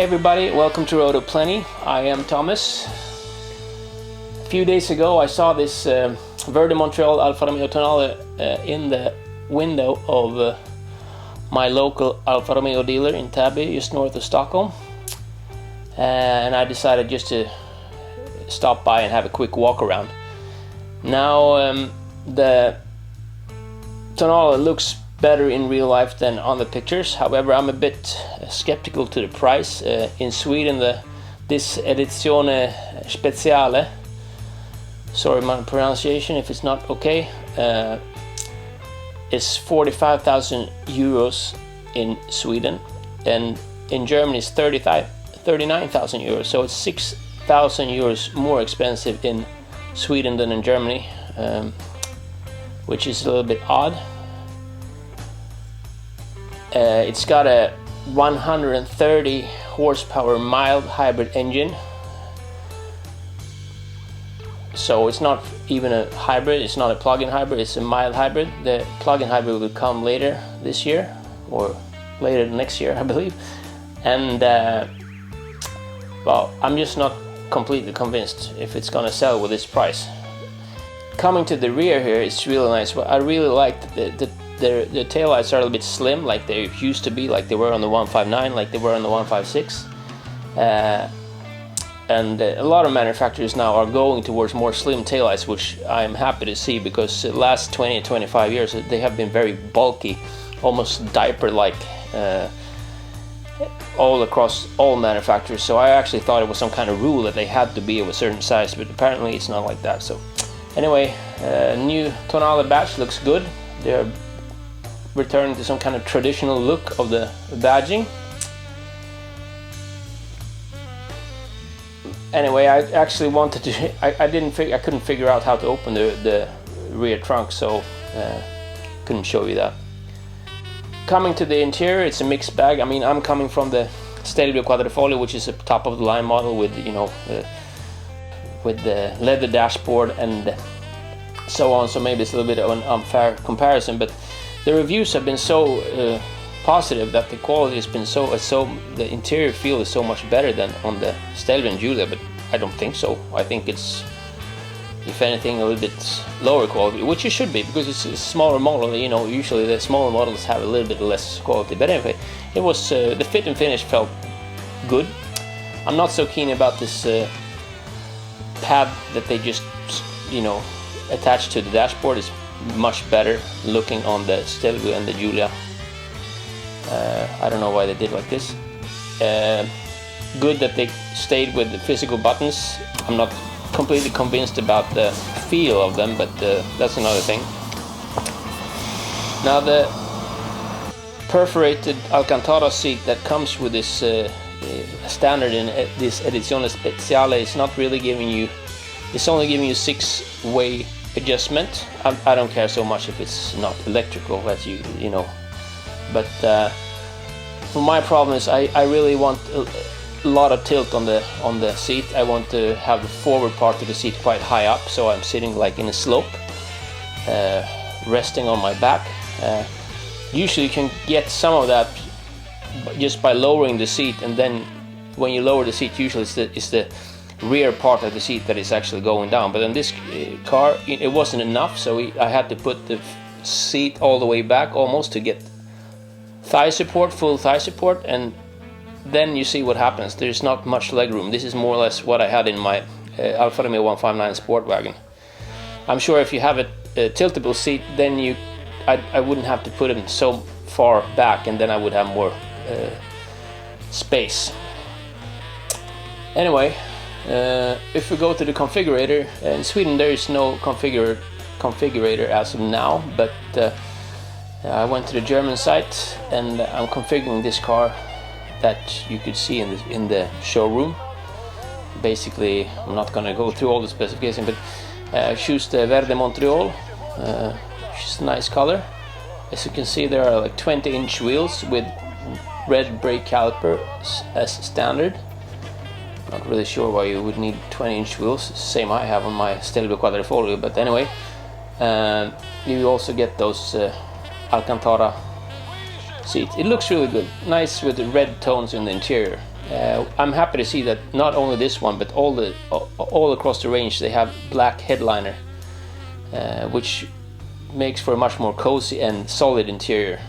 Hi everybody, welcome to Road to Plenty. I am Thomas. A few days ago I saw this Verde Montreal Alfa Romeo Tonale in the window of my local Alfa Romeo dealer in Täby, just north of Stockholm. And I decided just to stop by and have a quick walk around. Now the Tonale looks better in real life than on the pictures. However, I'm a bit skeptical to the price. In Sweden, this edizione speciale, sorry my pronunciation if it's not okay, is 45,000 euros in Sweden, and in Germany it's 39,000 euros. So it's 6,000 euros more expensive in Sweden than in Germany, which is a little bit odd. It's got a 130 horsepower mild hybrid engine, so it's not even a hybrid, it's not a plug-in hybrid, it's a mild hybrid. The plug-in hybrid will come later this year or later next year, I believe. And well, I'm just not completely convinced if it's gonna sell with this price. Coming to the rear here, it's really nice. I really like the taillights are a little bit slim, like they used to be, like they were on the 159, like they were on the 156. And a lot of manufacturers now are going towards more slim taillights, which I'm happy to see, because the last 20 to 25 years they have been very bulky, almost diaper-like, all across all manufacturers. So I actually thought it was some kind of rule that they had to be of a certain size, but apparently it's not like that. So anyway, new Tonale badge looks good. They're returning to some kind of traditional look of the badging. Anyway, I actually wanted to. I couldn't figure out how to open the rear trunk, so couldn't show you that. Coming to the interior, it's a mixed bag. I mean, I'm coming from the Stelvio Q, which is a top of the line model with with the leather dashboard and so on. So maybe it's a little bit of an unfair comparison, but the reviews have been so positive that the quality has been the interior feel is so much better than on the Stelvio and Giulia, but I don't think so. I think it's, if anything, a little bit lower quality, which it should be, because it's a smaller model. You know, usually the smaller models have a little bit less quality. But anyway, it was the fit and finish felt good. I'm not so keen about this pad that they just, you know, attached to the dashboard. Is much better looking on the Stelvio and the Giulia. I don't know why they did like this. Good that they stayed with the physical buttons. I'm not completely convinced about the feel of them, but that's another thing. Now the perforated Alcantara seat that comes with this standard in this edizione speciale is not really giving you, it's only giving you 6-way adjustment. I don't care so much if it's not electrical, as you know, but for my problem is I really want a lot of tilt on the seat. I want to have the forward part of the seat quite high up, so I'm sitting like in a slope, resting on my back. Usually you can get some of that just by lowering the seat, and then when you lower the seat, usually it's the rear part of the seat that is actually going down. But in this car it wasn't enough, so I had to put the seat all the way back almost to get thigh support, full thigh support, and then you see what happens. There's not much leg room. This is more or less what I had in my Alfa Romeo 159 sport wagon. I'm sure if you have a tiltable seat, then I wouldn't have to put them so far back, and then I would have more space. Anyway, if we go to the configurator, in Sweden there is no configurator as of now, but I went to the German site and I'm configuring this car that you could see in the showroom. Basically, I'm not going to go through all the specifications, but choose the Verde Montreal, which is a nice color. As you can see, there are like 20-inch wheels with red brake calipers as standard. Not really sure why you would need 20-inch wheels, same I have on my Stelvio Q, but anyway, you also get those Alcantara seat. It looks really good, nice with the red tones in the interior. I'm happy to see that not only this one, but all across the range they have black headliner, which makes for a much more cozy and solid interior.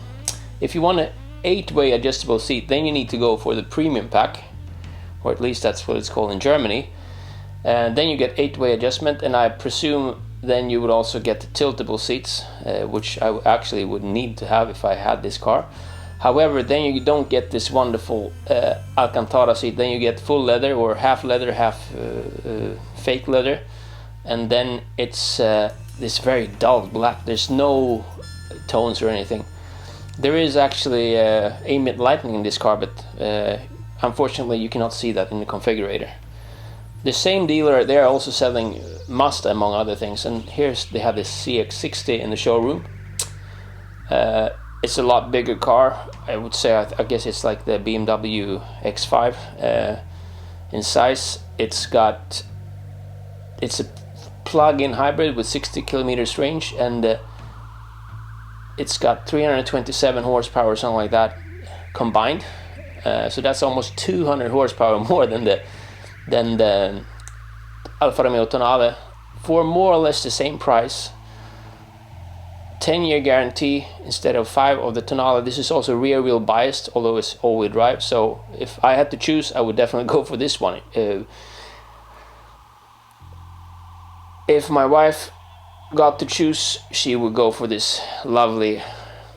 If you want an 8-way adjustable seat, then you need to go for the premium pack, or at least that's what it's called in Germany. And then you get 8-way adjustment, and I presume then you would also get the tiltable seats, which I actually would need to have if I had this car. However, then you don't get this wonderful Alcantara seat. Then you get full leather, or half leather, half fake leather, and then it's this very dull black. There's no tones or anything. There is actually ambient lighting in this car, but unfortunately you cannot see that in the configurator. The same dealer, they are also selling Mazda among other things, and they have this CX-60 in the showroom. It's a lot bigger car. I would say, I guess it's like the BMW X5 in size. It's a plug-in hybrid with 60 kilometers range, and it's got 327 horsepower, something like that, combined. So that's almost 200 horsepower more than the Alfa Romeo Tonale, for more or less the same price. 10-year guarantee instead of 5 of the Tonale. This is also rear wheel biased, although it's all-wheel drive. So if I had to choose, I would definitely go for this one. If my wife got to choose, she would go for this lovely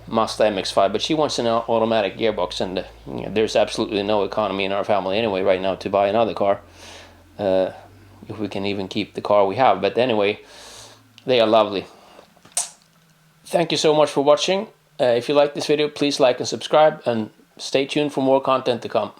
Mazda MX-5, but she wants an automatic gearbox, and there's absolutely no economy in our family anyway right now to buy another car, if we can even keep the car we have. But anyway, they are lovely. Thank you so much for watching. If you like this video, please like and subscribe, and stay tuned for more content to come.